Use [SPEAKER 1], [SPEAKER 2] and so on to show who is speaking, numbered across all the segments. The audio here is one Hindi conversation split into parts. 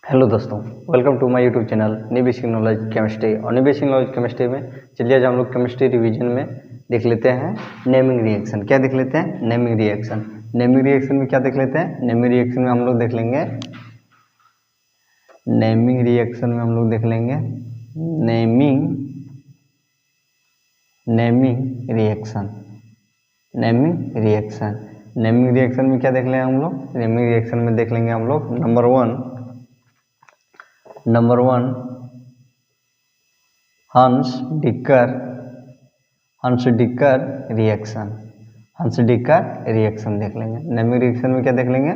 [SPEAKER 1] हेलो दोस्तों, welcome to my YouTube channel new basic knowledge chemistry. और न्यू बेसिक नॉलेज केमिस्ट्री में चलिए आज हम लोग केमिस्ट्री रिवीजन में देख लेते हैं नेमिंग रिएक्शन। क्या देख लेते हैं? Naming reaction. नेमिंग रिएक्शन में क्या देख लेते हैं? नेमिंग रिएक्शन में हम लोग देख लेंगे नेमिंग रिएक्शन में हम लोग देख लेंगे naming reaction. Naming reaction naming reaction में क्या देख लेंगे हम लोग? नेमिंग रिएक्शन में देख लेंगे हम लोग नंबर वन हंस-डिकर रिएक्शन। हंस-डिकर रिएक्शन देख लेंगे। नेमिंग रिएक्शन में क्या देख लेंगे?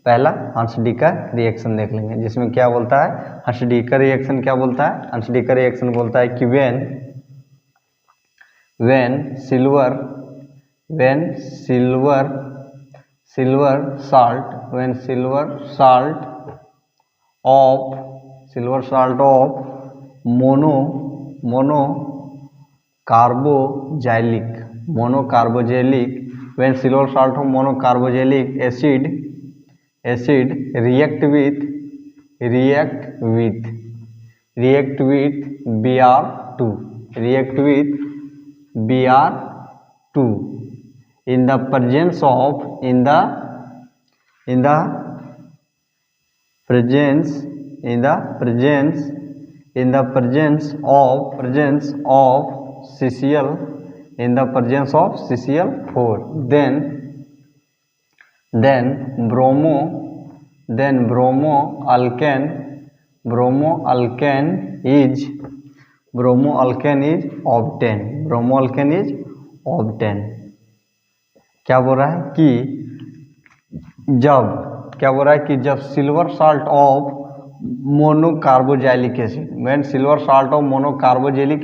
[SPEAKER 1] पहला हंस-डिकर रिएक्शन देख लेंगे, जिसमें क्या बोलता है? हंस-डिकर रिएक्शन क्या बोलता है? हंस-डिकर रिएक्शन बोलता है कि when silver salt of monocarbogelic when silver salt of monocarbogelic acid react with Br2 in the presence of CCl4, then bromoalkane is obtained। क्या बोल रहा है कि जब silver salt of monocarbogelic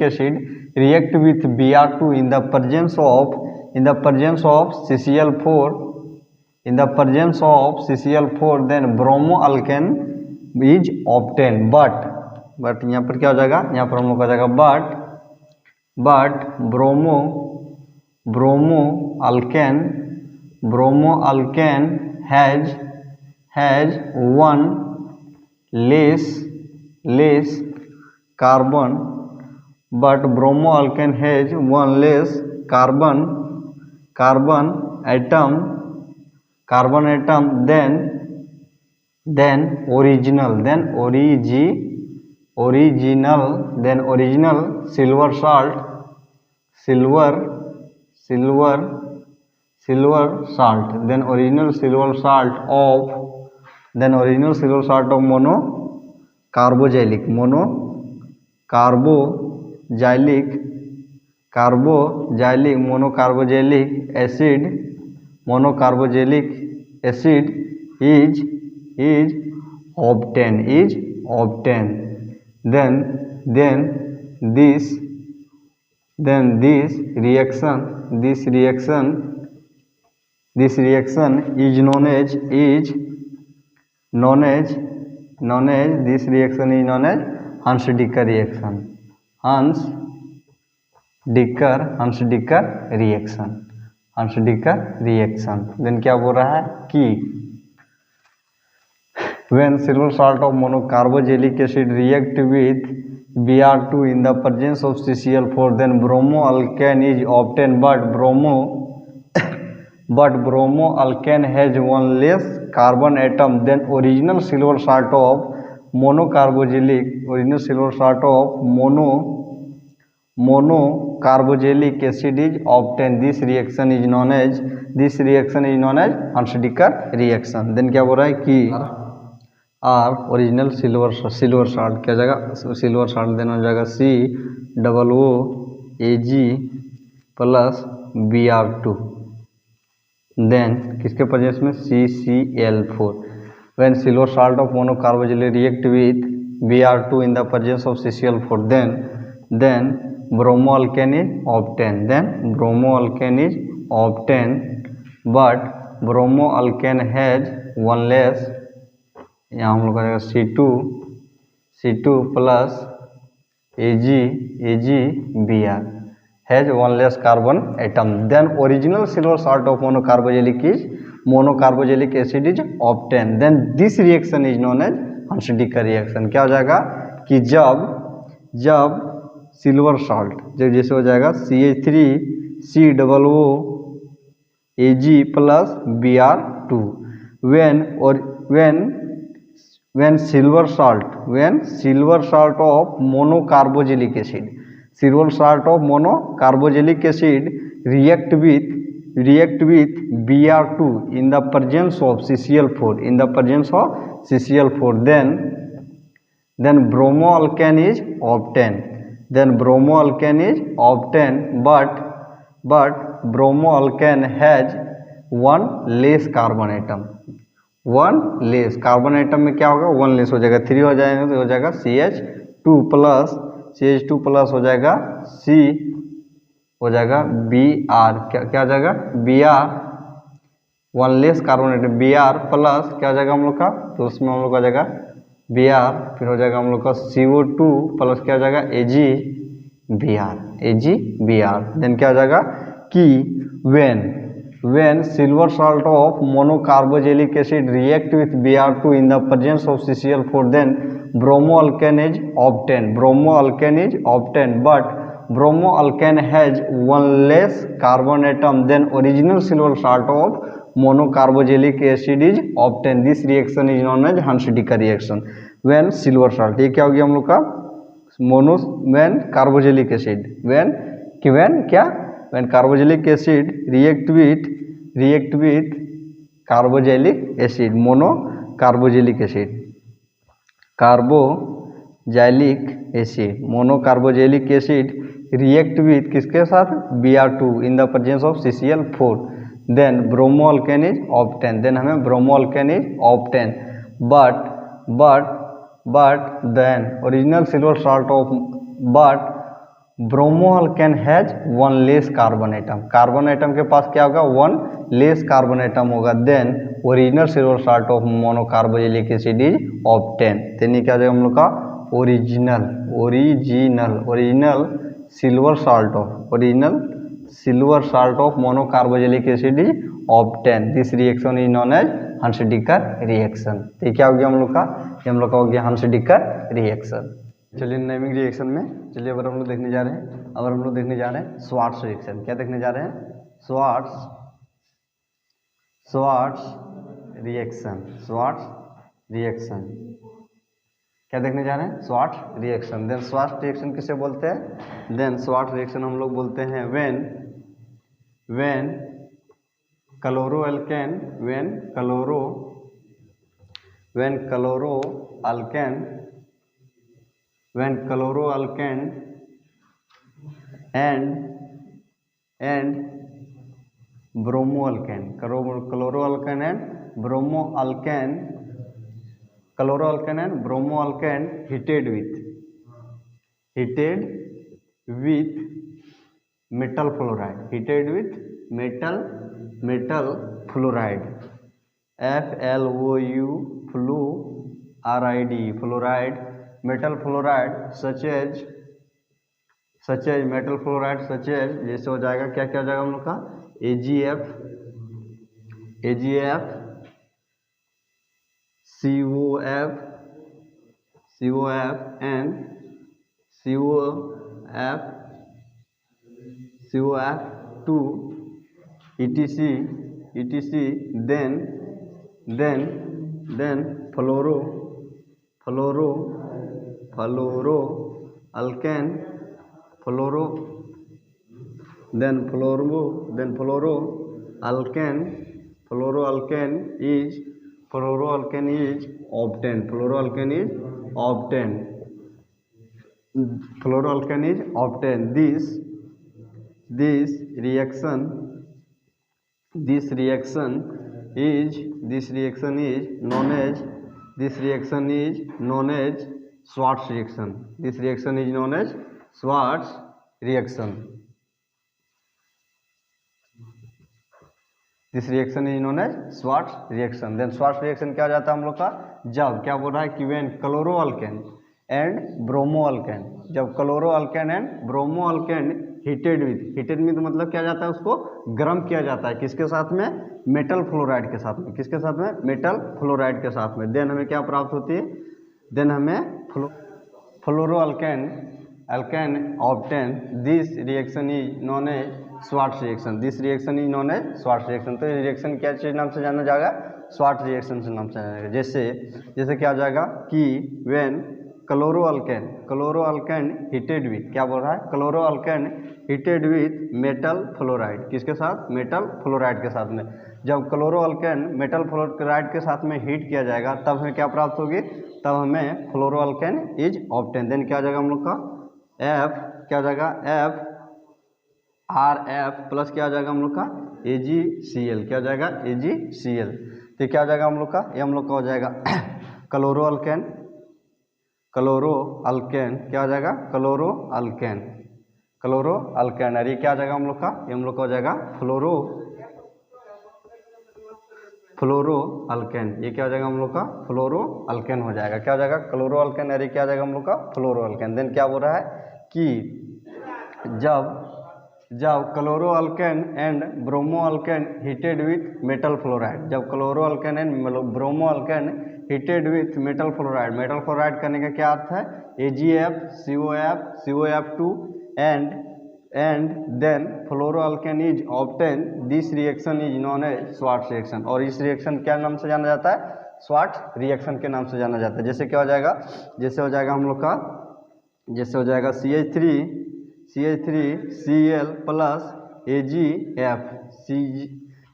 [SPEAKER 1] acid react with Br2 in the presence of CCl4 then bromoalkane is obtained। but यहाँ पर क्या हो जाएगा? यहाँ पर हम लोग का जाएगा but bromoalkane has one less carbon, but bromoalkane has one less carbon atom than original silver salt of monocarbogelic acid is obtained। then this reaction is known as Huns-Dicker reaction। Huns-Dicker reaction। then क्या बोल रहा है कि when silver salt of monocarbogelic acid react with Br2 in the presence of CCl4 then bromoalkane is obtained, but bromoalkane has one less carbon atom than original silver salt of monocarbogelic acid is obtained। this reaction is known as Huns-Dicker reaction। then क्या बोल रहा है कि आर ओरिजिनल सिल्वर साल्ट क्या जाएगा? सिल्वर साल्ट देना हो जाएगा COOAg प्लस Br2 देन किसके प्रेजेंस में? CCl4। when silver salt of monocarbogelic react with Br2 in the presence of CCl4 then bromoalkane is obtained, but bromoalkane has one less, यहाँ हम लोग का जाएगा C2 plus AgBr has one less carbon atom than original silver salt of monocarbogelic acid is obtained। then this reaction is known as हंसडी का रिएक्शन क्या हो जाएगा कि जब सिल्वर साल्ट जैसे हो जाएगा CH3COO Ag plus Br2 when silver salt of monocarboxylic acid react with Br2 in the presence of CCl4 then bromoalkane is obtained but bromoalkane has one less carbon atom में क्या होगा 1 लेस हो जाएगा 3 हो जाएगा तो हो जाएगा CH2 प्लस हो जाएगा C हो जाएगा Br क्या हो जाएगा Br 1 less carbon atom Br plus क्या हो जाएगा हम लोग का तो उसमें हम लोग का जाएगा Br फिर हो जाएगा हम लोग का CO2 प्लस क्या हो जाएगा AgBr देन क्या हो जाएगा कि when silver salt of monocarboxylic acid react with Br2 in the presence of CCl4 then bromoalkane is obtained but bromoalkane has one less carbon atom than original silver salt of monocarboxylic acid is obtained. This reaction is known as Hansadika reaction. When silver salt ये क्या हो गया हम लोग का when carboxylic acid when carboxylic acid react with carboxylic acid monocarboxylic acid react with किसके साथ Br2 in the presence of CCl4 then bromoalkane is obtained then हमें bromoalkane is obtained but then original silver salt of bromoalkane has one less carbon atom के पास क्या होगा 1 less carbon atom होगा then original silver salt of monocarboxylic acid is obtained then ये क्या हो जाएगा हम लोग का original silver salt of monocarboxylic acid is obtained. This reaction is known as Hansadika reaction. तो क्या हो गया हम लोग का ये हम लोग का हो गया Hansadika reaction. चलिए नेमिंग रिएक्शन में चलिए अगर हम लोग देखने जा रहे हैं स्वार्ट्स रिएक्शन क्या देखने जा रहे हैं स्वार्ट्स रिएक्शन क्या देखने जा रहे हैं Swarts reaction then Swarts reaction किसे बोलते हैं देन स्वार्ट्स रिएक्शन हम लोग बोलते हैं when chloroalkane and bromoalkane heated with metal fluoride FLOU fluoride metal fluoride such as जैसे हो जाएगा क्या हो जाएगा हम लोग का AgF COF and COF2 etc then fluoroalkane is obtained this reaction is known as Schwarz reaction. This reaction is known as Schwarz reaction. This reaction is known as Schwarz reaction. Then Schwarz reaction क्या जाता है हम लोग का जब क्या बोल रहा है कि when chloroalkane and bromoalkane जब chloroalkane and bromoalkane heated with मतलब क्या जाता है उसको गर्म किया जाता है किसके साथ में मेटल फ्लोराइड के साथ में देन हमें क्या प्राप्त होती है देन हमें fluoroalkane obtain this reaction is known as Swarts reaction. This reaction is known as Swarts reaction. तो ये रिएक्शन क्या चीज नाम से जाना जाएगा? स्वार्ट्ज रिएक्शन से नाम से जाना जाएगा। जैसे क्या आ जाएगा कि व्हेन क्लोरोअल्केन हीटेड विथ, क्या बोल रहा है? Chloroalkane heated with metal fluoride, किसके साथ? मेटल फ्लोराइड के साथ में। जब क्लोरोअल्केन मेटल फ्लोराइड के साथ में हीट किया जाएगा तब हमें क्या प्राप्त होगी? तब हमें फ्लोरोअल्केन इज ऑब्टेन। देन क्या आ जाएगा हम लोग का? एफ, क्या आ जाएगा? एफ आर एफ प्लस क्या आ जाएगा हम लोग का? AgCl, क्या आ जाएगा? AgCl। तो क्या आ जाएगा हम लोग का? ये हम लोग का हो जाएगा क्लोरोअल्केन क्या आ जाएगा? क्लोरोअल्केन और ये क्या आ जाएगा हम लोग का? ये हम लोग का हो जाएगा फ्लोरोअल्केन। ये क्या हो जाएगा हम लोग का? फ्लोरोअल्केन हो जाएगा। क्या हो जाएगा? क्लोरोअल्केन और ये क्या आ जाएगा हम लोग का? फ्लोरोअल्केन। देन क्या बोल रहा है कि जब chloroalkane and bromoalkane heated with metal fluoride, जब chloroalkane and bromoalkane heated with metal fluoride करने का क्या अर्थ है? AgF COF2 and then fluoroalkane is obtain. This reaction is known as Swarts reaction. और इस रिएक्शन क्या नाम से जाना जाता है? स्वार्ट्ज रिएक्शन के नाम से जाना जाता है। जैसे क्या हो जाएगा? जैसे हो जाएगा हम लोग का, जैसे हो जाएगा CH3Cl plus AgF,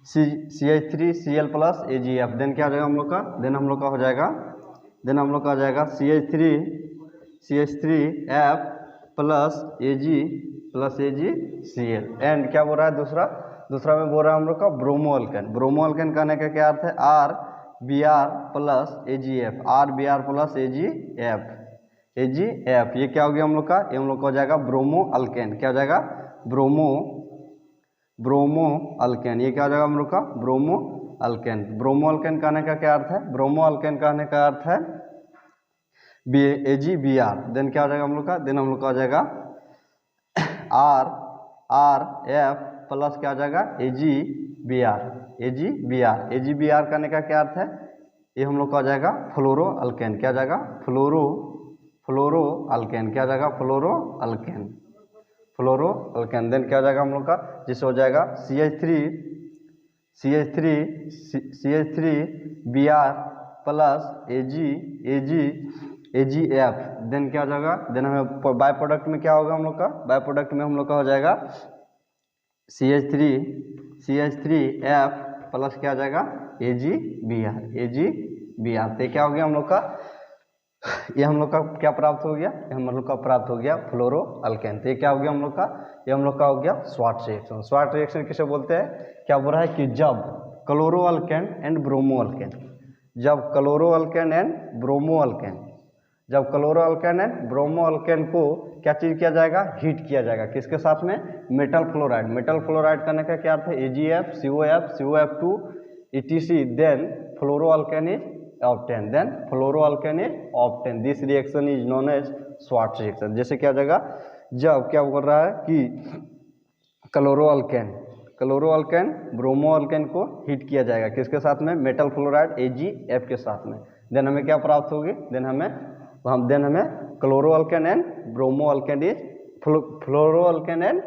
[SPEAKER 1] CH3Cl plus AgF। Then क्या हो जाएगा हम लोग का? देन हम लोग का हो जाएगा CH3F प्लस AgCl। एंड क्या बोल रहा है? दूसरा में बोल रहा है हम लोग का ब्रोमोअल्केन कहने का क्या अर्थ है? RBr plus AgF। ये क्या हो गया हम लोग का? ये हम लोग का हो जाएगा ब्रोमोअल्केन। क्या हो जाएगा? ब्रोमोअल्केन। ये क्या हो जाएगा हम लोग का? ब्रोमोअल्केन कहने का क्या अर्थ है? ब्रोमोअल्केन कहने का अर्थ है AgBr। देन क्या हो जाएगा हम लोग का? देन हम लोग का हो जाएगा RF प्लस क्या हो जाएगा? AgBr करने का क्या अर्थ है? ये हम लोग का हो जाएगा फ्लोरोअल्केन। क्या जाएगा? फ्लोरोअल्केन। क्या जाएगा? फ्लोरोअल्केन। देन क्या हो जाएगा हम लोग का? जिससे हो जाएगा CH3Br प्लस AgF। देन क्या हो जाएगा? देन हमें बाय प्रोडक्ट में क्या होगा हम लोग का? बाय प्रोडक्ट में हम लोग का हो जाएगा CH3F प्लस क्या आ जाएगा? AgBr। तो क्या हो गया हम लोग का? ये हम लोग का क्या प्राप्त हो गया? ये हम लोग का प्राप्त हो गया फ्लोरोअल्केन। तो ये क्या हो गया हम लोग का? ये हम लोग का हो गया स्वार्ट्ज रिएक्शन। स्वार्ट्ज रिएक्शन किसे बोलते हैं? क्या बोल रहा है कि जब क्लोरोअल्केन एंड ब्रोमोअल्केन को क्या चीज किया जाएगा? हीट किया जाएगा। किसके साथ में? मेटल फ्लोराइड करने का क्या अर्थ है? AgF COF2 etc। Then fluoroalkane is obtain. This reaction is known as Swarts reaction. जैसे क्या जाएगा? जब क्या बोल रहा है कि क्लोरोअल्केन ब्रोमोअल्केन को हीट किया जाएगा। किसके साथ में? मेटल फ्लोराइड AgF के साथ में। देन हमें क्या प्राप्त होगी? देन हमें क्लोरोअल्केन एंड ब्रोमोअल्केन इज फ्लोरोअल्केन एंड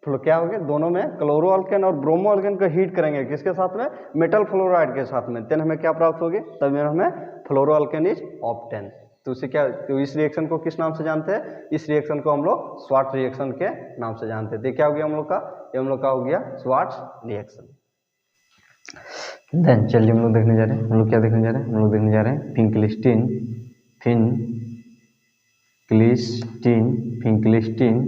[SPEAKER 1] क्या हो गया? दोनों में क्लोरोअल्केन और ब्रोमोअल्केन को हीट करेंगे। किसके साथ में? मेटल फ्लोराइड के साथ में। देन हमें क्या प्राप्त होगी? तब हमें फ्लोरोअल्केन इज ऑब्टेन। तो उसे क्या, तो इस रिएक्शन को किस नाम से जानते हैं? इस रिएक्शन को हम लोग स्वार्ट्ज रिएक्शन के नाम से जानते हैं। तो क्या हो गया हम लोग का? ये हम लोग का हो गया स्वार्ट्ज रिएक्शन। देन चलिए हम लोग देखने जा रहे हैं, हम लोग क्या देखने जा रहे हैं? हम लोग देखने जा रहे हैं फिंक्लिस्टीन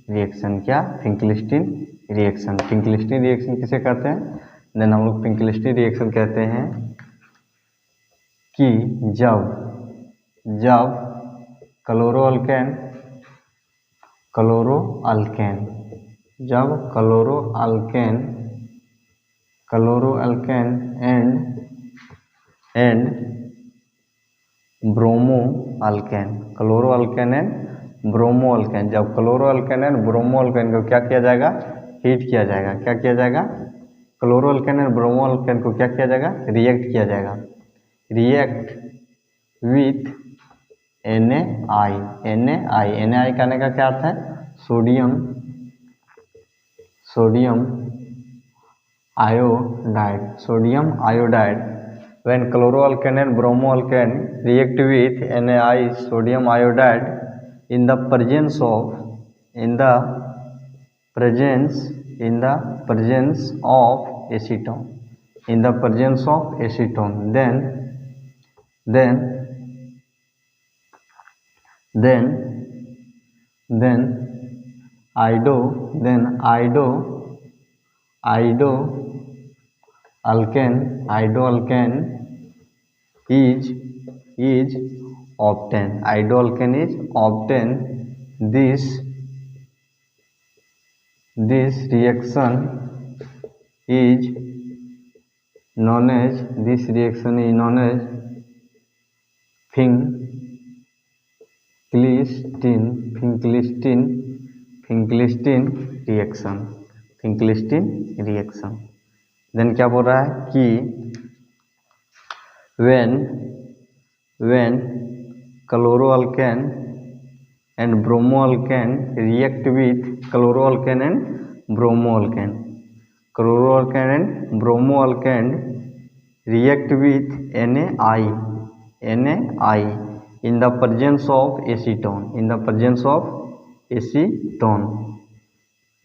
[SPEAKER 1] रिएक्शन। क्या? फिंक्लिस्टीन रिएक्शन किसे कहते हैं? देन हम लोग फिंक्लिस्टीन रिएक्शन कहते हैं कि जब क्लोरोअल्केन एंड ब्रोमोअल्केन, जब क्लोरोअल्केन एंड ब्रोमोअल्केन को क्या किया जाएगा? हीट किया जाएगा। क्या किया जाएगा? क्लोरोअल्केन एंड ब्रोमोअल्केन को क्या किया जाएगा? रिएक्ट किया जाएगा। रिएक्ट विथ Na कहने का क्या अर्थ है? Sodium iodide. When chloroalkane and bromoalkane react with NaI sodium iodide in the presence of acetone, then idoalkane is obtained. This reaction is known as Finkelstein reaction। Then क्या बोल रहा है कि when chloroalkane and bromoalkane react with NaI in the presence of acetone,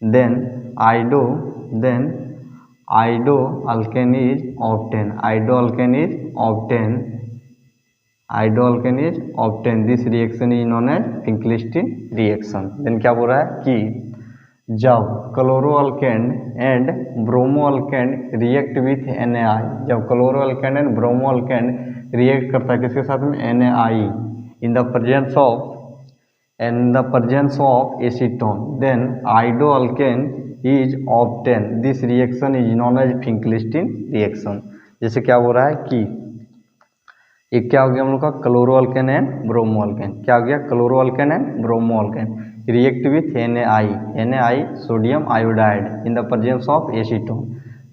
[SPEAKER 1] then idoalkane is obtained। This reaction is known as Finkelstein reaction। Then क्या बोल रहा है कि जब chloroalkane and bromoalkane react with NaI, जब क्लोरोअल्केन एंड ब्रोमोअल्केन रिएक्ट करता है किसके साथ में? NaI in the presence of acetone, then idoalkane is obtained। This reaction is known as Finkelstein reaction। जैसे क्या बोल रहा है कि एक क्या हो गया हम लोग का? Chloroalkane and bromoalkane. क्या हो गया? Chloroalkane and bromoalkane react with NaI sodium iodide in the presence of acetone,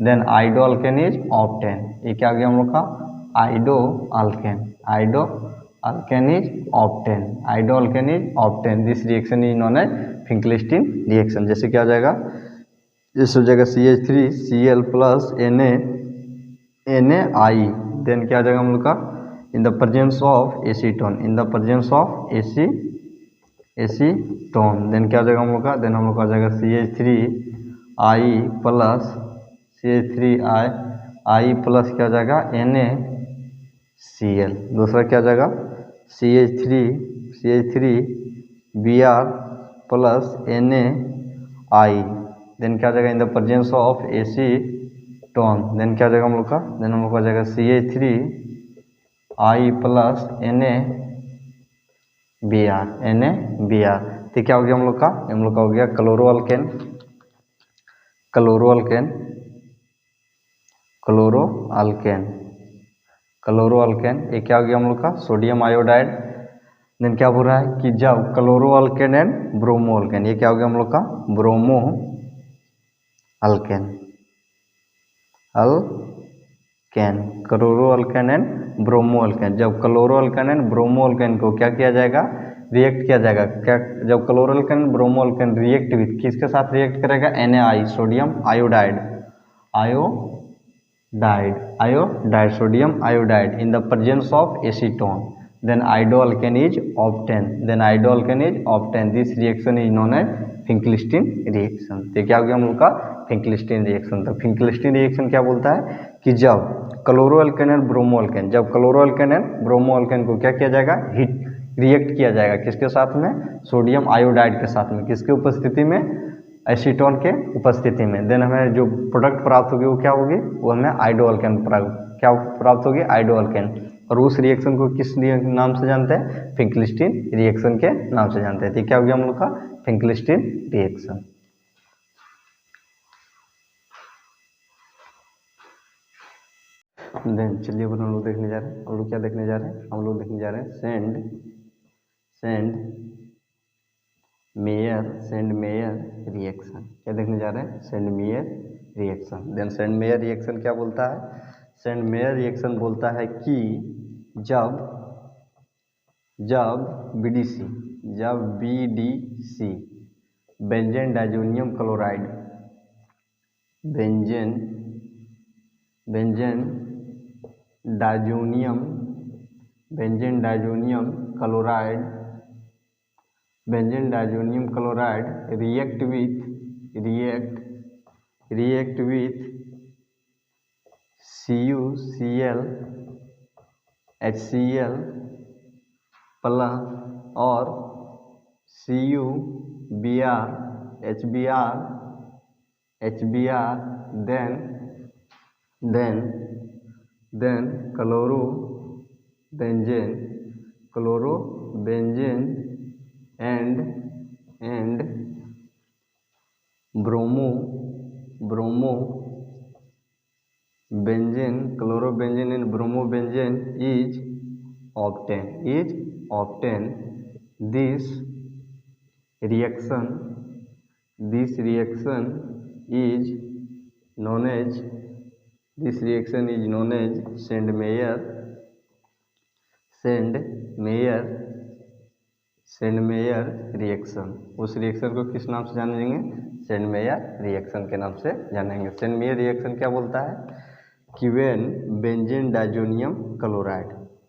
[SPEAKER 1] then iodoalkane is obtain. ये क्या हो गया हम लोग का? Iodoalkane is obtain. This reaction is known as Finkelstein reaction. जैसे क्या हो जाएगा? जैसे हो जाएगा CH3Cl प्लस NaI, देन क्या हो जाएगा हम लोग का? In the presence of acetone, then क्या हो जाएगा हम लोग का? देन हम लोग का आ जाएगा CH3I प्लस क्या हो जाएगा? NaCl। दूसरा क्या हो जाएगा? CH3Br प्लस NaI, देन क्या हो जाएगा? In the presence of acetone, then क्या हो जाएगा हम लोग का? देन हम लोग का आ जाएगा CH3I प्लस NaBr। तो क्या हो गया हम लोग का? हम लोग का हो गया क्लोरोअल्केन। ये क्या हो गया हम लोग का? Sodium iodide. देन क्या बोल रहा है कि जब क्लोरोअल्केन एंड ब्रोमोअल्केन, ये क्या हो गया हम लोग का? Chloroalkane and bromoalkane. जब क्लोरोअल्केन एंड ब्रोमोअल्केन को क्या किया जाएगा? रिएक्ट किया जाएगा। क्या? जब क्लोरोअल्केन ब्रोमोअल्केन रिएक्ट विथ किसके साथ रिएक्ट करेगा? NaI sodium iodide sodium iodide in the presence of acetone, then iodoalkane is obtain. This reaction is known as Finkelstein reaction. तो क्या हो गया हम लोग का? Finkelstein reaction. तो फिंकलिस्टीन रिएक्शन क्या बोलता है कि जब क्लोरोअल्केन एंड ब्रोमोअल्केन को क्या किया जाएगा? रिएक्ट किया जाएगा किसके साथ में? सोडियम आयोडाइड के साथ में। किसके उपस्थिति में? एसीटोन के उपस्थिति में। देन हमें जो प्रोडक्ट प्राप्त होगी वो क्या होगी? वो हमें आइडोअल्केन प्राप्त होगी, आइडोअल्केन। और उस रिएक्शन को किस नाम से जानते हैं? फिंकलिस्टीन रिएक्शन के नाम से जानते हैं। तो क्या हो गया हम लोग का? Finkelstein reaction. देन चलिए अब हम लोग देखने जा रहे हैं। हम लोग क्या देखने जा रहे हैं? हम लोग देखने जा रहे हैं सेंड मेयर रिएक्शन। क्या देखने जा रहे हैं? Sandmeyer reaction. Then Sandmeyer reaction क्या बोलता है? सेंड मेयर रिएक्शन बोलता है कि जब जब BDC benzene diazonium chloride benzene diazonium chloride react with CuCl HCl plus और CuBr HBr then chlorobenzene and chlorobenzene and bromobenzene is obtained. This reaction is known as Sandmeyer reaction. उस रिएक्शन को किस नाम से जानेंगे? सैंडमेयर रिएक्शन के नाम से जानेंगे। सैंडमेयर रिएक्शन क्या बोलता है कि व्हेन बेंजीन डाइजोनियम क्लोराइड,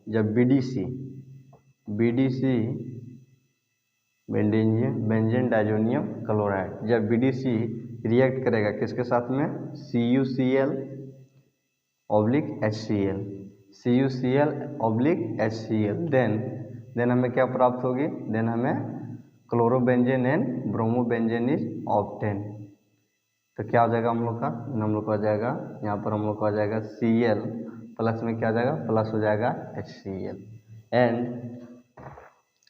[SPEAKER 1] जब BDC बेंजीन डाइजोनियम क्लोराइड जब BDC रिएक्ट करेगा किसके साथ में? CuCl HCl देन हमें क्या प्राप्त होगी? देन हमें क्लोरोबेंजेन एंड ब्रोमोबेंजेन इज ऑब्टेन। तो क्या हो जाएगा हम लोग का? हम लोग को आ जाएगा यहाँ पर हम लोग को आ जाएगा Cl प्लस में क्या आ जाएगा? प्लस हो जाएगा HCl एंड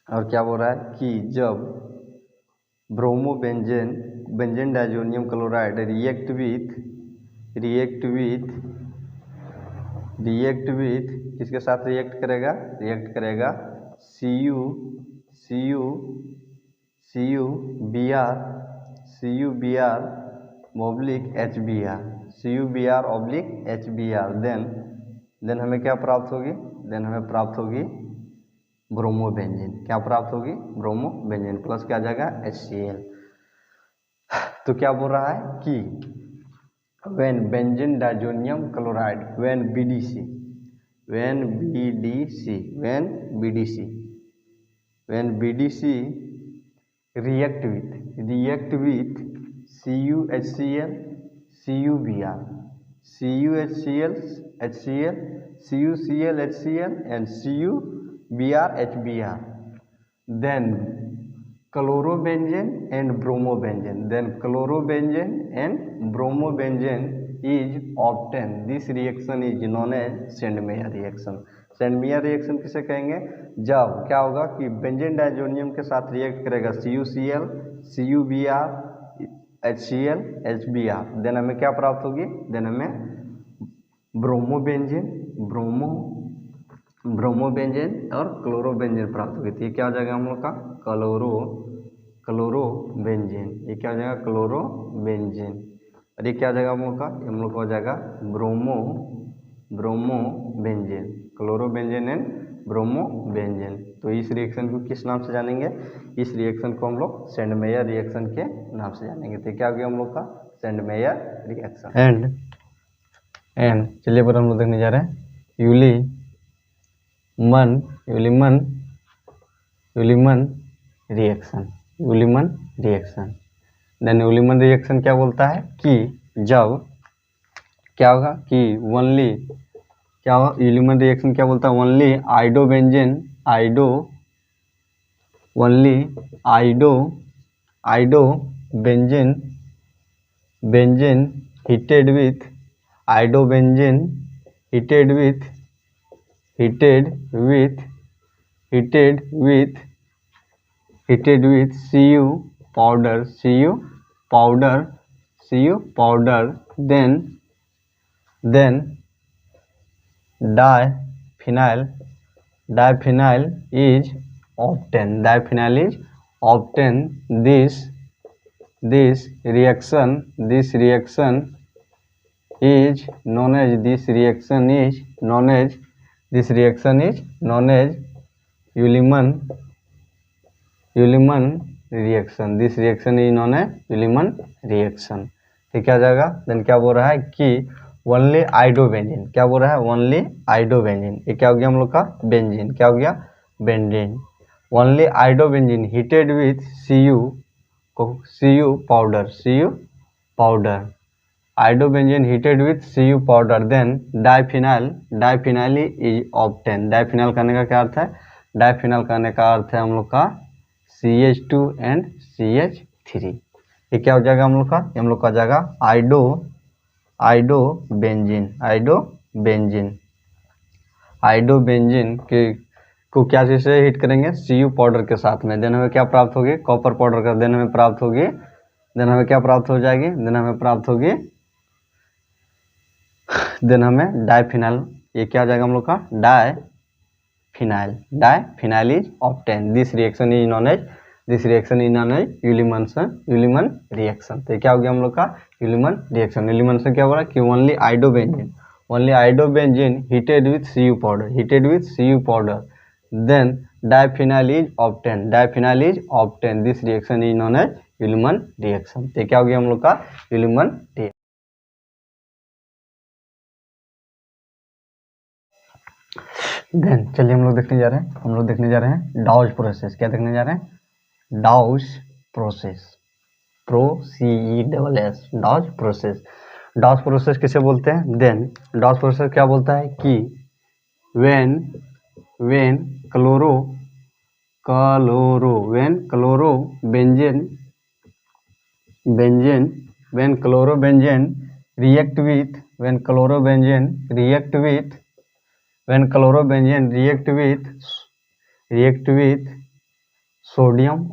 [SPEAKER 1] और क्या बोल रहा है कि जब benzene diazonium chloride react with किसके साथ रिएक्ट करेगा? CuBr HBr देन हमें क्या प्राप्त होगी? देन हमें प्राप्त होगी ब्रोमोबेंजीन। क्या प्राप्त होगी? ब्रोमोबेंजीन प्लस क्या आ जाएगा? HCl। तो क्या बोल रहा है कि when benzene diazonium chloride BDC react with CuHCl CuBr CuHCl HCl CuCl HCl and CuBr HBr then chlorobenzene and bromobenzene is obtained. This reaction is known as Sandmeyer reaction. Sandmeyer reaction किसे कहेंगे? जब क्या होगा कि बेंजीन डाइजोनियम के साथ रिएक्ट करेगा CuCl CuBr HCl HBr then हमें क्या प्राप्त होगी? देन हमें ब्रोमोबेंजीन और क्लोरोबेंजीन प्राप्त होगी। तो ये क्या हो जाएगा हम लोग का? क्लोरोबेंजीन। ये क्या हो जाएगा? क्लोरोबेंजीन। और ये क्या हो जाएगा हम लोग का? हम लोग का हो जाएगा ब्रोमोबेंजीन, क्लोरोबेंजीन एंड ब्रोमोबेंजीन। तो इस रिएक्शन को किस नाम से जानेंगे? इस रिएक्शन को हम लोग सैंडमेयर रिएक्शन के नाम से जानेंगे। तो क्या हो गया हम लोग का? Sandmeyer reaction. एंड चलिए पर हम लोग देखने जा रहे हैं यूलीमन रिएक्शन। देन यूलीमन रिएक्शन क्या बोलता है कि जब क्या होगा कि यूलीमन रिएक्शन क्या बोलता है? Only iodobenzene heated with Cu powder then diphenyl is obtained. This reaction is known as Ullmann reaction, this reaction is known as Ullmann reaction. तो क्या जाएगा, देन क्या बोल रहा है कि ओनली आइडोबेंजीन, क्या बोल रहा है, ओनली आइडोबेंजीन, ये क्या हो गया हम लोग का, बेंजीन, क्या हो गया, benzene. Only iodobenzene heated with CU powder, iodobenzene heated with CU powder, then diphenyl is obtain. Diphenyl करने का क्या अर्थ है, डाइफिनाइल करने का अर्थ है हम लोग का CH2 एंड CH3। ये क्या हो जाएगा हम लोग का, हम लोग का जाएगा आइडोबेंजीन के को क्या चीज से हीट करेंगे, CU पाउडर के साथ में, देन हमें क्या प्राप्त होगी, कॉपर पाउडर का, देन हमें प्राप्त होगी, देन हमें क्या प्राप्त हो जाएगी, देन हमें प्राप्त होगी, देन हमें डाइफिनाइल, ये क्या हो जाएगा हम लोग का, diphenyl is obtain. This reaction is known as Ullmann reaction. तो क्या हो गया हम लोग का, यूलिमन रिएक्शन से क्या हो रहा है कि only iodobenzene heated with CU powder, then diphenyl is obtain, this reaction is known as Ullmann reaction. तो क्या हो गया हम लोग का, यूलिमन रिएक्शन। देन चलिए हम लोग देखने जा रहे हैं डाउज प्रोसेस। क्या देखने जा रहे हैं, डाउज प्रोसेस, डाउज प्रोसेस किसे बोलते हैं, देन डाउज प्रोसेस क्या बोलता है कि when chlorobenzene react with sodium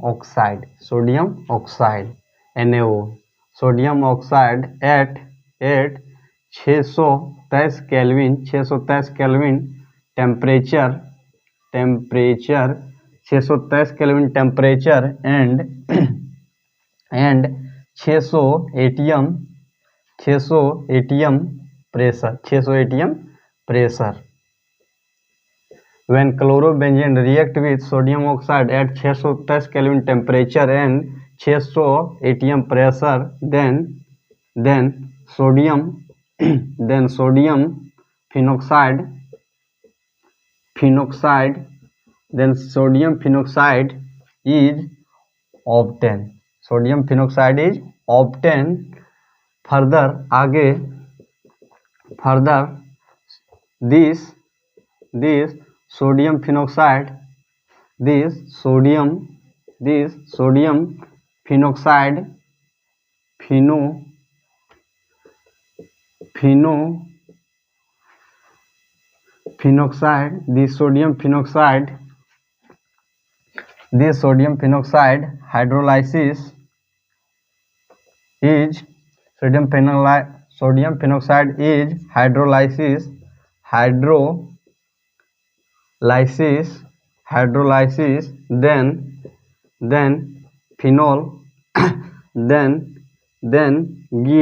[SPEAKER 1] oxide NaO, sodium oxide at 623 kelvin temperature 623 kelvin temperature and 600 atm pressure. When chlorobenzene react with sodium oxide at 623 Kelvin temperature and 600 atm pressure, then sodium phenoxide is obtained। further this sodium phenoxide hydrolysis is then phenol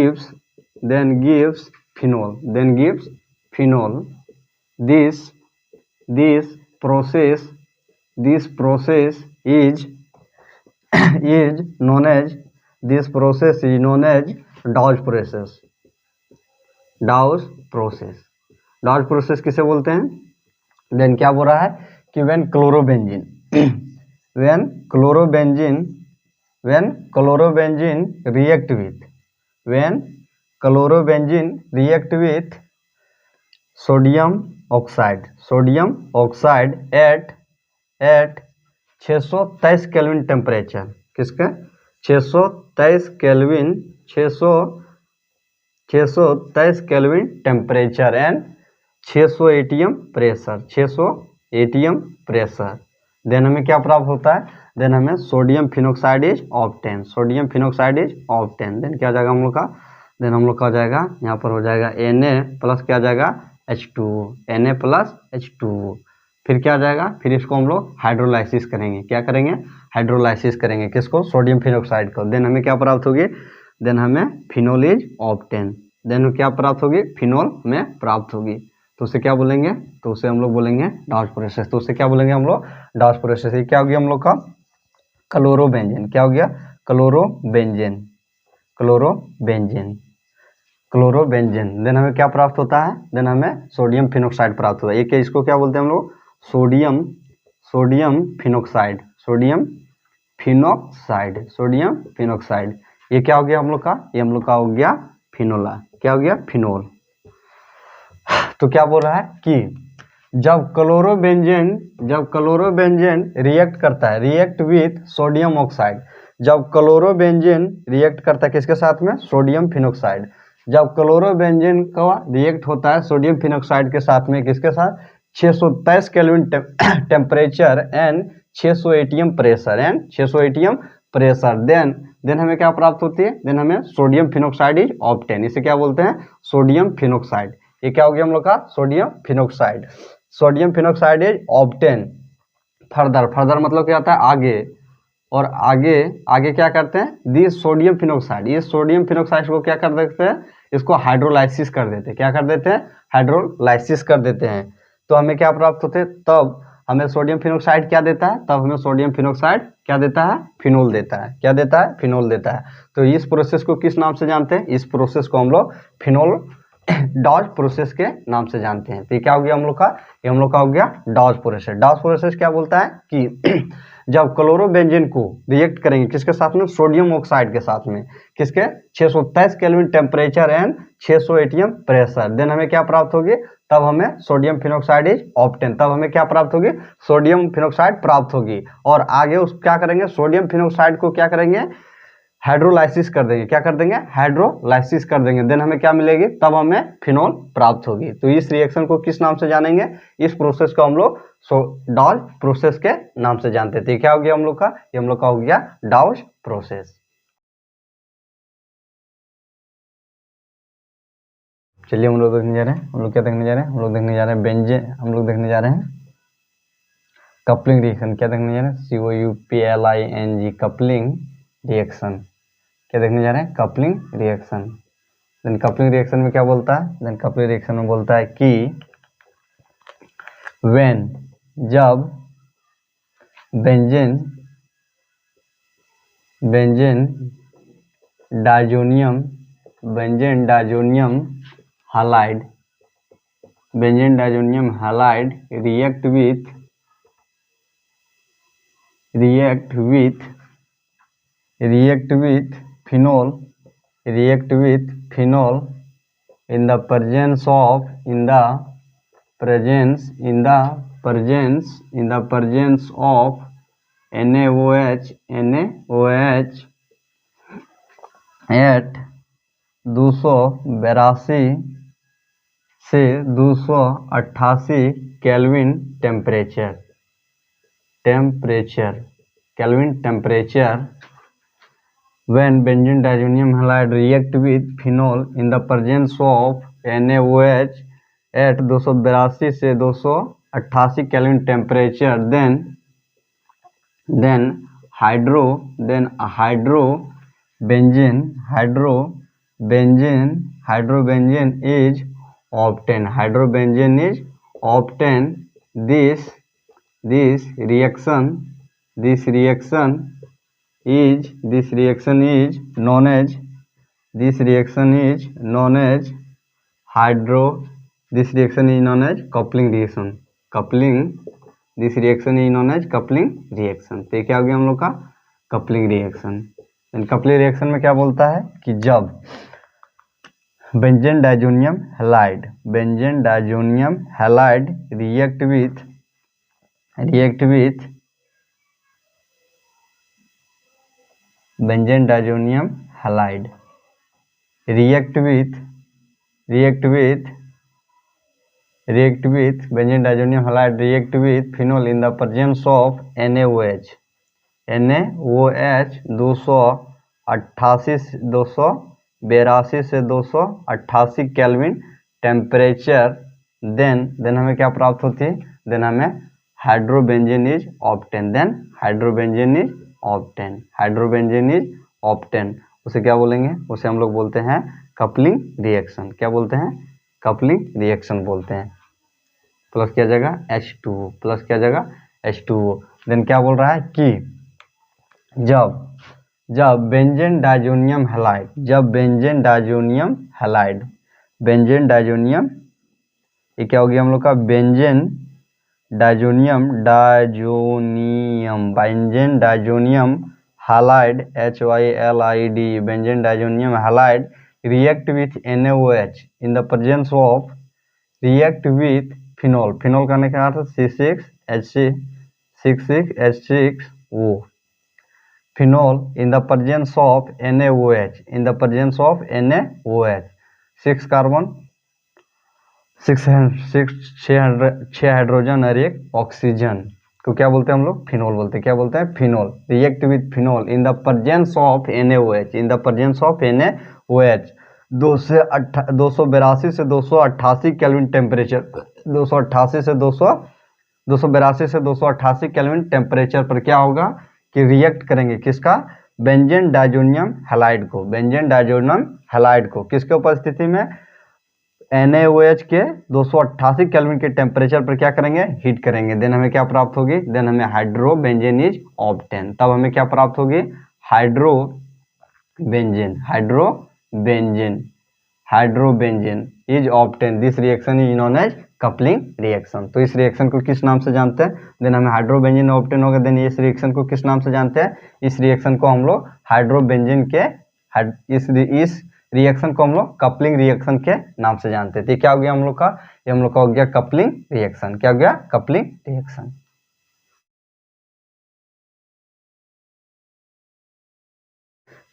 [SPEAKER 1] gives phenol। this process is known as Dawes process किसे बोलते हैं, देन क्या बोल रहा है कि when chlorobenzene react with sodium oxide at 623 kelvin temperature, किसका 623 kelvin temperature and 600 atm pressure, then हमें क्या प्राप्त होता है, देन हमें sodium phenoxide is obtain, then क्या जाएगा हम लोग का, देन हम लोग का जाएगा यहाँ पर हो जाएगा Na प्लस क्या जाएगा H2O, फिर क्या जाएगा, फिर इसको हम लोग हाइड्रोलाइसिस करेंगे, किसको, सोडियम फिनोक्साइड को, देन हमें क्या प्राप्त होगी, देन हमें फिनोल इज ऑब्टेन, देन क्या प्राप्त होगी, फिनोल में प्राप्त होगी, तो उसे क्या बोलेंगे, तो उसे हम लोग बोलेंगे डाउज प्रोसेस। तो उसे क्या बोलेंगे हम लोग, डॉश प्रोसेस। ये क्या हो गया हम लोग का क्लोरोबेंजीन। क्या हो गया क्लोरोबेंजीन, क्लोरोबेंजीन, क्लोरोबेंजीन। देन हमें क्या प्राप्त होता है, देन हमें सोडियम फिनोक्साइड प्राप्त होता है। ये क्या, इसको क्या बोलते हैं हम लोग sodium, sodium phenoxide, sodium phenoxide, sodium phenoxide. ये क्या हो गया हम लोग का, ये हम लोग का हो गया फिनोला। क्या हो गया फिनोल। तो क्या बोल रहा है कि जब क्लोरोबेंजीन रिएक्ट करता है, रिएक्ट विथ सोडियम ऑक्साइड, जब क्लोरोबेंजीन रिएक्ट करता है किसके साथ में, सोडियम फिनोक्साइड। जब क्लोरोबेंजीन का रिएक्ट होता है सोडियम फिनोक्साइड के साथ में, किसके साथ 623 kelvin temperature and 600 ATM pressure, then हमें क्या प्राप्त होती है, देन हमें सोडियम फिनोक्साइड इज ऑब्टेन। इसे क्या बोलते हैं सोडियम फिनोक्साइड। ये क्या हो गया हम लोग का sodium phenoxide, sodium phenoxide is obtain. Further मतलब क्या होता है आगे, और आगे क्या करते हैं दिस सोडियम फिनोक्साइड, ये सोडियम फिनोक्साइड को क्या कर देते हैं, इसको हाइड्रोलाइसिस कर देते हैं। क्या कर देते हैं, हाइड्रोलाइसिस कर देते हैं। तो हमें क्या प्राप्त होते हैं, तब हमें सोडियम फिनोक्साइड क्या देता है, तब हमें सोडियम फिनोक्साइड क्या देता है, फिनोल देता है। क्या देता है, फिनोल देता है। तो इस प्रोसेस को किस नाम से जानते हैं, इस प्रोसेस को हम लोग फिनोल डॉज प्रोसेस के नाम से जानते हैं। तो ये क्या हो गया हम लोग का, ये हम लोग का हो गया डॉज प्रोसेस। डॉज प्रोसेस क्या बोलता है कि जब क्लोरोबेंजीन को रिएक्ट करेंगे किसके साथ में, सोडियम ऑक्साइड के साथ में, किसके 623 kelvin temperature and 600 ATM pressure, then हमें क्या प्राप्त होगी, तब हमें सोडियम फिनोक्साइड इज ऑब्टेन, तब हमें क्या प्राप्त होगी, सोडियम फिनोक्साइड प्राप्त होगी। और आगे उस क्या करेंगे, सोडियम फिनोक्साइड को क्या करेंगे, हाइड्रोलाइसिस कर देंगे। क्या कर देंगे, हाइड्रोलाइसिस कर देंगे। देन हमें क्या मिलेगी, तब हमें फिनोल प्राप्त होगी। तो इस रिएक्शन को किस नाम से जानेंगे, इस प्रोसेस को हम लोग डॉज प्रोसेस के नाम से जानते थे। क्या हो गया हम लोग का, ये हम लोग का हो गया डॉज प्रोसेस। चलिए हम लोग देखने जा रहे हैं, हम लोग क्या देखने जा रहे हैं, हम लोग देखने जा रहे हैं बेंजीन, हम लोग देखने जा रहे हैं कपलिंग रिएक्शन। क्या देखने जा रहे हैं, COUPLING कपलिंग रिएक्शन। क्या देखने जा रहे हैं, coupling reaction. Then coupling reaction में क्या बोलता है, देन कपलिंग रिएक्शन में बोलता है कि व्हेन, जब benzene diazonium halide react with phenol in the presence of NaOH at 282 से 288 kelvin temperature, when benzene diazonium halide react with phenol in the presence of NaOH at 282 से 288 kelvin temperature, then hydrobenzene is obtained. This reaction is known as coupling reaction. This reaction is known as coupling reaction. तो ये क्या हो गया हम लोग का कपलिंग रिएक्शन। कपलिंग रिएक्शन में क्या बोलता है कि जब benzene diazonium halide react with benzene diazonium halide react benzene diazonium halide react with phenol in the presence of NaOH 282 से 288 केल्विन टेम्परेचर, देन हमें क्या प्राप्त होती है, देन हमें हाइड्रोबेंजीन इज ऑब्टेन। उसे क्या बोलेंगे, उसे हम लोग बोलते हैं कपलिंग रिएक्शन। क्या बोलते हैं, कपलिंग रिएक्शन बोलते हैं। प्लस क्या जगह H2O, प्लस क्या जगह H2O। देन क्या बोल रहा है कि जब बेंजीन डायजोनियम हैलाइड, जब benzene diazonium halide, benzene diazonium, ये क्या हो गया हम लोग का benzene diazonium, benzene diazonium halide, HYLID, benzene diazonium halide react with NaOH in the presence of, react with phenol, phenol करने का अर्थ C6H6O, phenol in the presence of NaOH, in the presence of NaOH, 6 carbon, 6 hydrogen और एक ऑक्सीजन को क्या बोलते हैं हम लोग, फिनोल बोलते हैं। क्या बोलते हैं, phenol. React with phenol in the presence of NaOH, in the presence of NaOH 282 से 288 केल्विन टेम्परेचर, 288 से 282 से 288 केल्विन टेम्परेचर पर क्या होगा कि रिएक्ट करेंगे किसका, बेंजीन डायजोनियम हैलाइड को, बेंजीन डायजोनियम हैलाइड को किसके उपस्थिति में, NaOH के 288 केल्विन के टेम्परेचर पर क्या करेंगे, हीट करेंगे। देन हमें क्या प्राप्त होगी, देन हमें हाइड्रोबेंजीन इज ऑब्टेन, तब हमें क्या प्राप्त होगी, hydrobenzene, hydrobenzene, hydrobenzene is obtain. This reaction is known as coupling reaction. तो इस रिएक्शन को किस नाम से जानते हैं, देन हमें हाइड्रोबेंजीन ऑब्टेन होगा। देन इस रिएक्शन को किस नाम से जानते हैं, इस रिएक्शन को हम लोग हाइड्रोबेंजीन के, इस रिएक्शन को हम लोग कपलिंग रिएक्शन के नाम से जानते थे। क्या हो गया हम लोग का, ये हम लोग का हो गया कपलिंग रिएक्शन। क्या हो गया, कपलिंग रिएक्शन।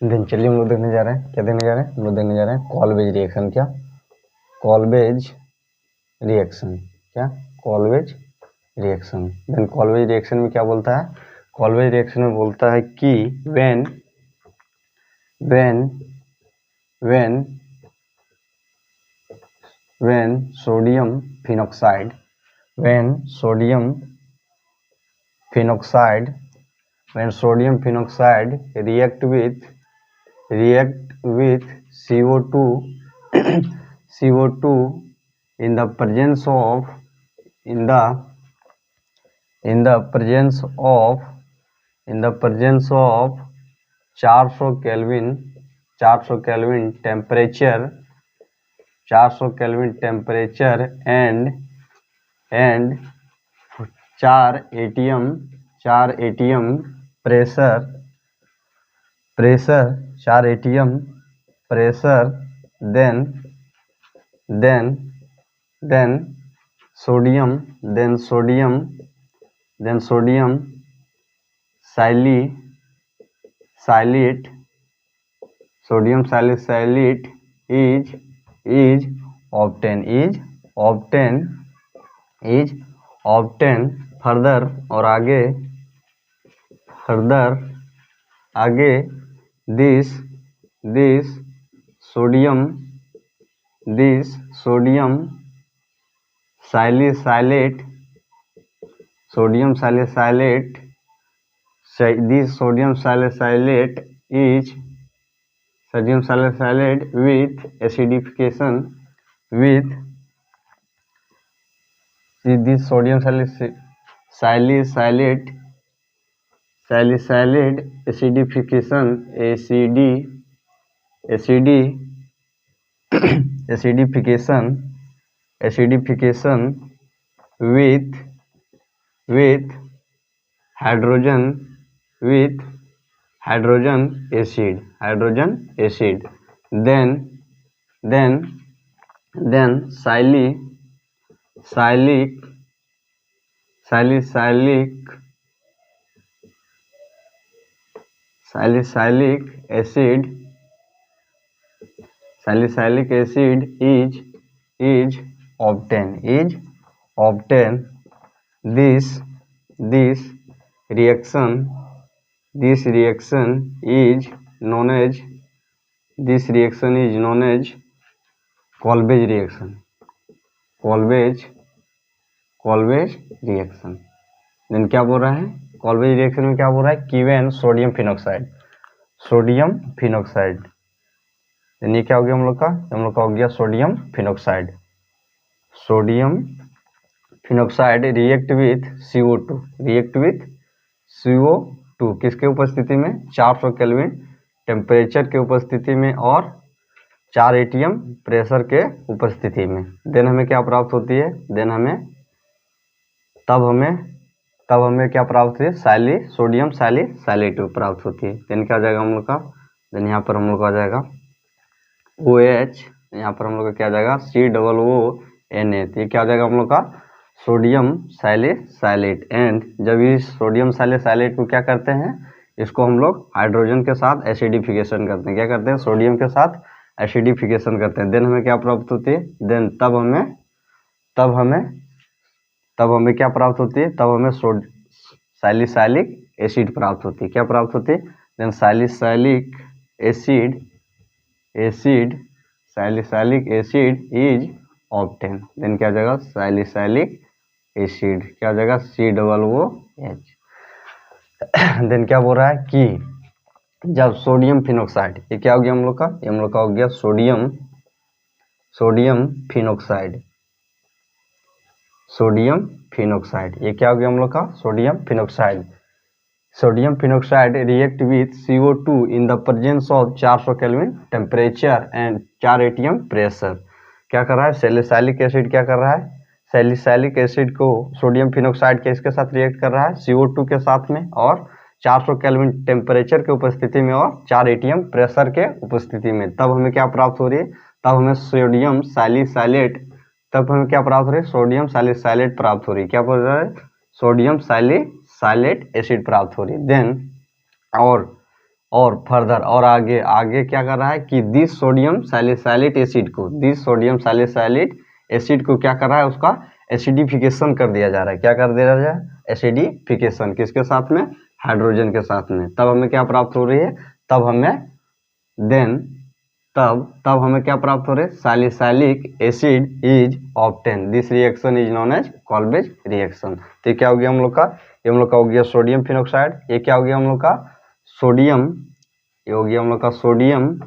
[SPEAKER 1] देन चलिए हम लोग देखने जा रहे हैं, क्या देखने जा रहे हैं, हम लोग देखने जा रहे हैं कॉल्वेज रिएक्शन। क्या, कॉल्वेज रिएक्शन, क्या, कॉल्वेज रिएक्शन। देन कॉल्वेज रिएक्शन में क्या बोलता है, कॉल्वेज रिएक्शन में बोलता है कि when sodium phenoxide, when sodium phenoxide react with CO2 CO2 in the presence of 400 Kelvin temperature, 400 Kelvin temperature and 4 atm pressure, 4 atm pressure, then sodium salicylate, sodium salicylate is obtained further, और आगे this sodium salicylate with acidification, this sodium salicylate acidification with hydrogen acid, then salicylic acid is obtained. This reaction is known as Kolbech reaction. Kolbech reaction। Then क्या बोल रहा है, कॉल्वेज रिएक्शन में क्या बोल रहा है, कीवेन सोडियम फिनॉक्साइड। देन ये क्या हो गया हम लोग का हो गया sodium phenoxide phenoxide react with CO2, react with CO2 किसके उपस्थिति में? 400 केल्विन टेम्परेचर के उपस्थिति में और 4 atm प्रेशर के उपस्थिति में। देन हमें क्या प्राप्त होती है? देन हमें तब हमें क्या प्राप्त होती है? सोडियम सैलिसाइलेट प्राप्त होती है। देन क्या आ जाएगा हम लोग का? देन यहाँ पर हम लोग का आ जाएगा OH, यहाँ पर हम लोग का क्या आ जाएगा? COONA, ये क्या आ जाएगा हम लोग का? Sodium salicylate. एंड जब इस सोडियम सैलिसाइलेट को क्या करते हैं? इसको हम लोग हाइड्रोजन के साथ एसिडिफिकेशन करते हैं। क्या करते हैं? सोडियम के साथ एसिडिफिकेशन करते हैं। देन हमें क्या प्राप्त होती है? देन तब हमें क्या प्राप्त होती है? तब हमें सैलिसाइलिक एसिड प्राप्त होती है। क्या प्राप्त होती है? Then salicylic acid is obtain. Then क्या आ जाएगा? सैलिसाइलिक एसिड क्या आ जाएगा? COOH। देन क्या बोल रहा है कि जब सोडियम फिनोक्साइड, ये क्या हो गया हम लोग का? ये हम लोग का हो गया सोडियम फिनोक्साइड। ये क्या हो गया हम लोग का? Sodium phenoxide react with CO2 in the presence of 400 kelvin temperature and 4 atm pressure. क्या कर रहा है? सैलिसाइलिक एसिड क्या कर रहा है? सैलिसाइलिक एसिड को सोडियम फिनोक्साइड के इसके साथ रिएक्ट कर रहा है CO2 के साथ में, और 400 केल्विन टेम्परेचर के उपस्थिति में और 4 atm प्रेशर के उपस्थिति में। तब हमें क्या प्राप्त हो रही है? तब हमें सोडियम सैलिसाइलेट प्राप्त हो रही है। क्या बोल रहा है? सोडियम सैलिसाइलेट एसिड प्राप्त हो रही है। देन और फर्दर और आगे क्या कर रहा है कि दिस सोडियम सैलिसाइलेट एसिड को क्या कर रहा है? उसका एसिडिफिकेशन कर दिया जा रहा है। क्या कर दिया जा रहा है? एसिडिफिकेशन किसके साथ में? हाइड्रोजन के साथ में। तब हमें क्या प्राप्त हो रही है? तब हमें क्या प्राप्त हो रहा है? Salicylic acid is obtain. This reaction is known as Kolbe's reaction. तो ये क्या हो गया हम लोग का? ये हम लोग का हो गया सोडियम फिनोक्साइड। ये क्या हो गया हम लोग का? ये हो गया हम लोग का सोडियम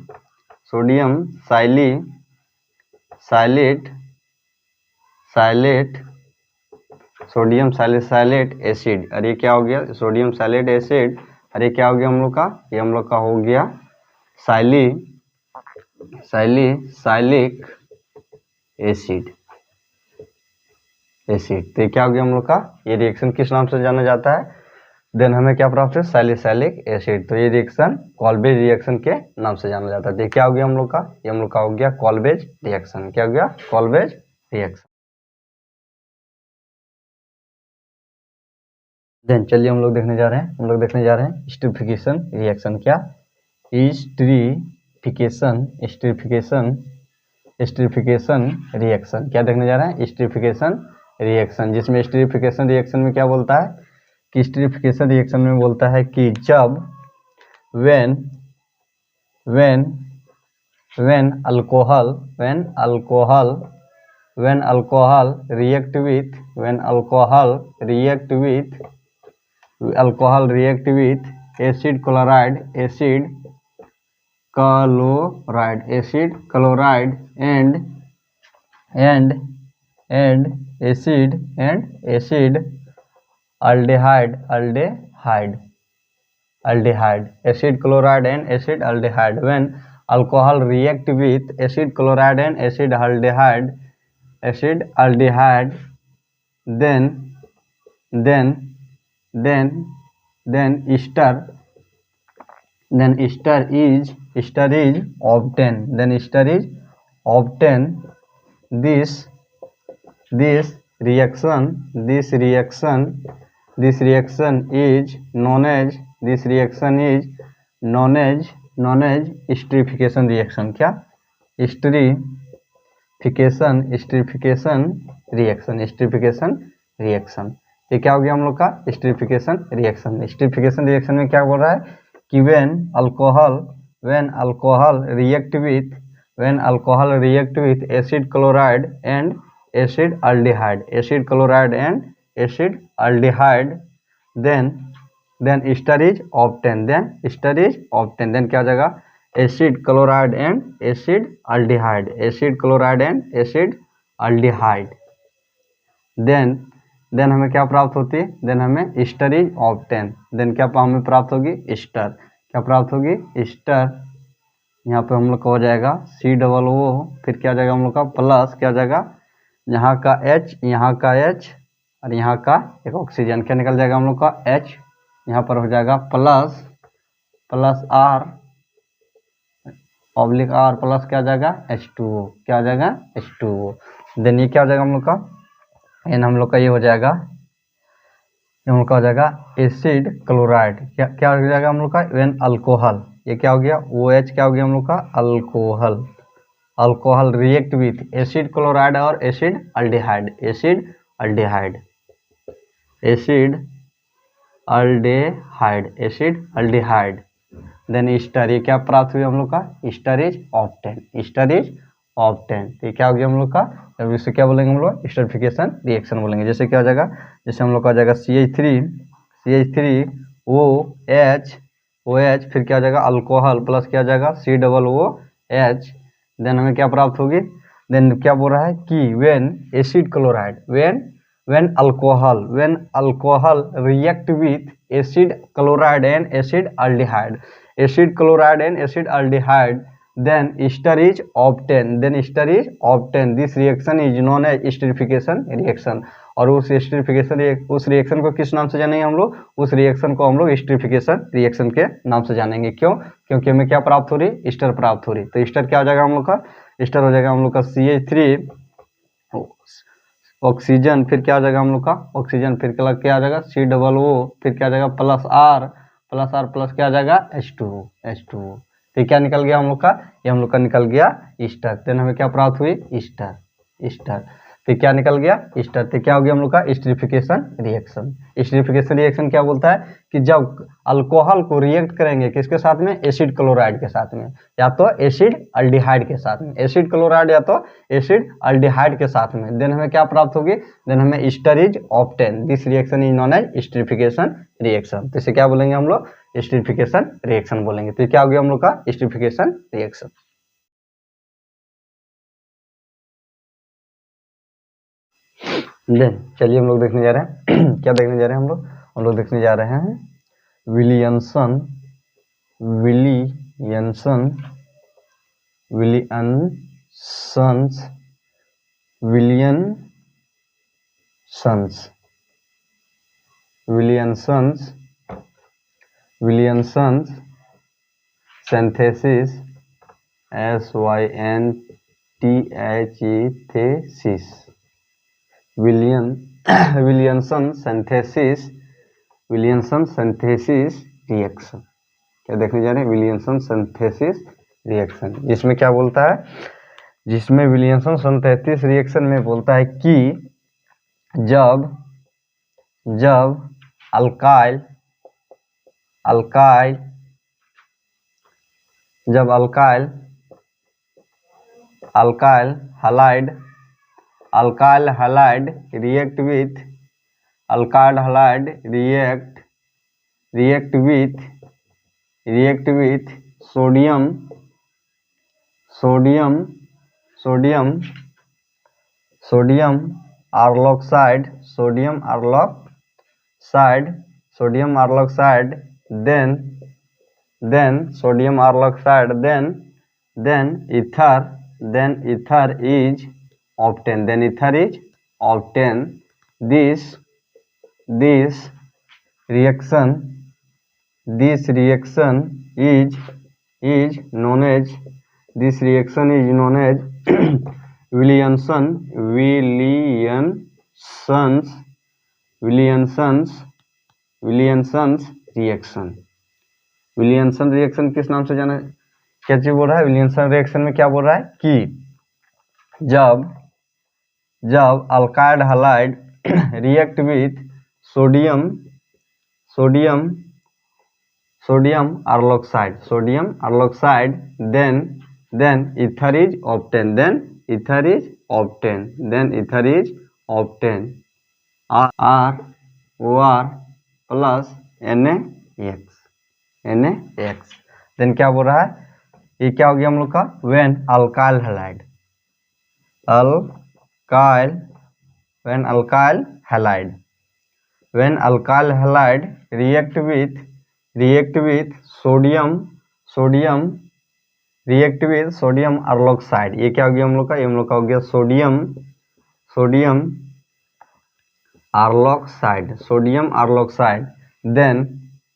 [SPEAKER 1] सैलिसाइलेट एसिड। और ये क्या हो गया? Sodium salicylate acid. और ये क्या हो गया हम लोग का? ये हम लोग का हो गया सैलिसाइलिक एसिड। तो ये क्या हो गया हम लोग का? ये रिएक्शन किस नाम से जाना जाता है? देन हमें क्या प्राप्त है? Salicylic acid. तो ये रिएक्शन कॉल्बेज रिएक्शन के नाम से जाना जाता है। तो क्या हो गया हम लोग का? ये हम लोग का हो गया कॉल्बेज रिएक्शन। क्या हो गया? कॉल्बेज रिएक्शन। देन चलिए हम लोग देखने जा रहे हैं स्टीरिफिकेशन रिएक्शन। क्या? स्टीरिफिकेशन रिएक्शन क्या देखने जा रहे हैं? स्टीरिफिकेशन रिएक्शन, जिसमें स्टीरिफिकेशन रिएक्शन में क्या बोलता है कि स्टीरिफिकेशन रिएक्शन में बोलता है कि जब when alcohol react with acid chloride and acid aldehyde, acid chloride and acid aldehyde. When alcohol react with acid chloride and acid aldehyde, then ester is obtained. This reaction is known as esterification reaction। क्या? esterification reaction। ये क्या हो गया हम लोग का? esterification reaction में क्या बोल रहा है कि when alcohol react with acid chloride and acid aldehyde, then ester is obtained। then क्या हो जाएगा? acid chloride and acid aldehyde, then then हमें क्या प्राप्त होती है, देन हमें ईस्टर इज ऑब्टेन, देन क्या हमें प्राप्त होगी, ईस्टर, क्या प्राप्त होगी, ईस्टर। यहाँ पे हम लोग का हो जाएगा COO, फिर क्या जाएगा हम लोग का प्लस, क्या जाएगा, यहाँ का H, यहाँ का H और यहाँ का एक ऑक्सीजन, क्या निकल जाएगा हम लोग का H, यहाँ पर हो जाएगा plus R oblique R plus क्या जाएगा H2O, क्या आ जाएगा H2O। देन ये क्या हो जाएगा हम लोग का, एन हम लोग का ये हो जाएगा, ये हम लोग का हो जाएगा एसिड क्लोराइड, क्या हो जाएगा हम लोग का, वेन अल्कोहल, ये क्या हो गया OH, क्या हो गया हम लोग का alcohol, alcohol react with acid chloride और acid aldehyde, acid aldehyde, acid aldehyde, acid aldehyde. Then ester, ये क्या प्राप्त हुई हम लोग का, ester is obtain, ester is obtain. तो ये क्या हो गया हम लोग का, अब इसे क्या बोलेंगे हम लोग, ईस्टरिफिकेशन रिएक्शन बोलेंगे। जैसे क्या हो जाएगा, जैसे हम लोग का हो जाएगा CH3OH, फिर क्या हो जाएगा अल्कोहल प्लस क्या हो जाएगा COOH। देन हमें क्या प्राप्त होगी, देन क्या बोल रहा है कि when acid chloride, when alcohol react with acid chloride and acid aldehyde, then ester is obtained, this reaction is known as esterification reaction। और उस रिएक्शन को किस नाम से जानेंगे हम लोग, उस रिएक्शन को हम लोग एस्टरिफिकेशन रिएक्शन के नाम से जानेंगे। क्यों, क्योंकि हमें क्या प्राप्त हो रही है, ईस्टर प्राप्त हो रही। तो ईस्टर क्या हो जाएगा हम लोग का, ईस्टर हो जाएगा हम लोग का CH3 ऑक्सीजन, फिर क्या हो जाएगा हम लोग का ऑक्सीजन, फिर क्या आ जाएगा COO, फिर क्या आ जाएगा प्लस R प्लस क्या आ जाएगा H2O। तो क्या निकल गया हम लोग का, ये हम लोग का निकल गया ईस्टर। देन हमें क्या प्राप्त हुई, ईस्टर। फिर क्या निकल गया ईस्टर। तो क्या हो गया हम लोग का एस्टरिफिकेशन रिएक्शन। एस्टरिफिकेशन रिएक्शन क्या बोलता है कि जब अल्कोहल को रिएक्ट करेंगे किसके साथ में, एसिड क्लोराइड के साथ में, या तो एसिड अल्डिहाइड के साथ में, एसिड क्लोराइड या तो एसिड अल्डिहाइड के साथ में, देन हमें क्या प्राप्त होगी, देन हमें ester is obtain, this reaction is known as esterification reaction. तो इसे क्या बोलेंगे हम लोग, एस्टरिफिकेशन रिएक्शन बोलेंगे। तो क्या हो गया हम लोग का एस्टरिफिकेशन रिएक्शन। देन चलिए हम लोग देखने जा रहे हैं क्या देखने जा रहे हैं हम लोग देखने जा रहे हैं Williamson synthesis, synthesis, Williamson synthesis reaction. क्या देखने जा रहे हैं, विलियमसन सिंथेसिस रिएक्शन, जिसमें क्या बोलता है, जिसमें विलियमसन सिंथेसिस रिएक्शन में बोलता है कि जब alkyl halide react with sodium arloxide, then sodium arloxide, then ether is obtained, this reaction is known as Williamson's reaction। Williamson reaction किस नाम से जाना, क्या चीज बोल रहा है, विलियमसन रिएक्शन में क्या बोल रहा है कि जब alkyl halide react with sodium aryloxide, then ether is obtained, ROR plus NaX। देन क्या बोल रहा है, ये क्या हो गया हम लोग का, when alkyl halide when alkyl halide react with sodium react with sodium aryloxide. ये क्या हो गया हम लोग का? ये हम लोग का हो गया sodium aryloxide.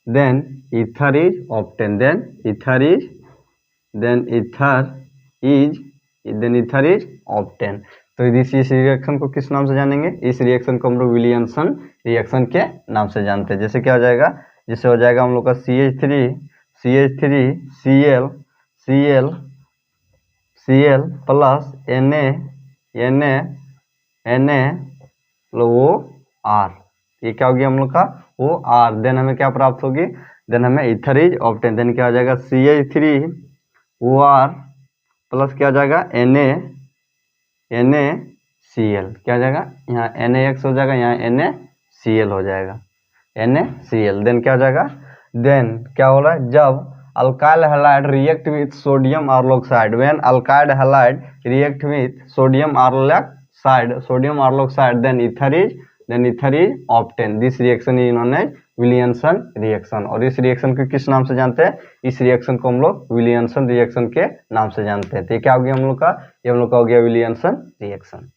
[SPEAKER 1] Then ether is obtain. Ether is obtain. तो इस रिएक्शन को किस नाम से जानेंगे? इस रिएक्शन को हम लोग विलियमसन रिएक्शन के नाम से जानते हैं। जैसे क्या हो जाएगा? जैसे हो जाएगा हम लोग का CH3 प्लस NaOR। ये क्या हो गया हम लोग का? OR। देन हमें क्या प्राप्त होगी? देन हमें ईथर इज ऑब्टेन। देन क्या हो जाएगा? CH3OR प्लस क्या हो जाएगा? NaCl। क्या हो जाएगा? यहाँ NaX हो जाएगा, यहाँ NaCl हो जाएगा, NaCl। देन क्या हो जाएगा? देन क्या हो रहा है? जब alkyl halide react with sodium aryloxide, when alkyl halide react with sodium aryloxide, then ether is obtain. This reaction is known as Williamson reaction. और इस रिएक्शन को किस नाम से जानते हैं? इस रिएक्शन को हम लोग विलियमसन रिएक्शन के नाम से जानते हैं। तो ये क्या हो गया हम लोग का? ये हम लोग का हो गया विलियमसन रिएक्शन।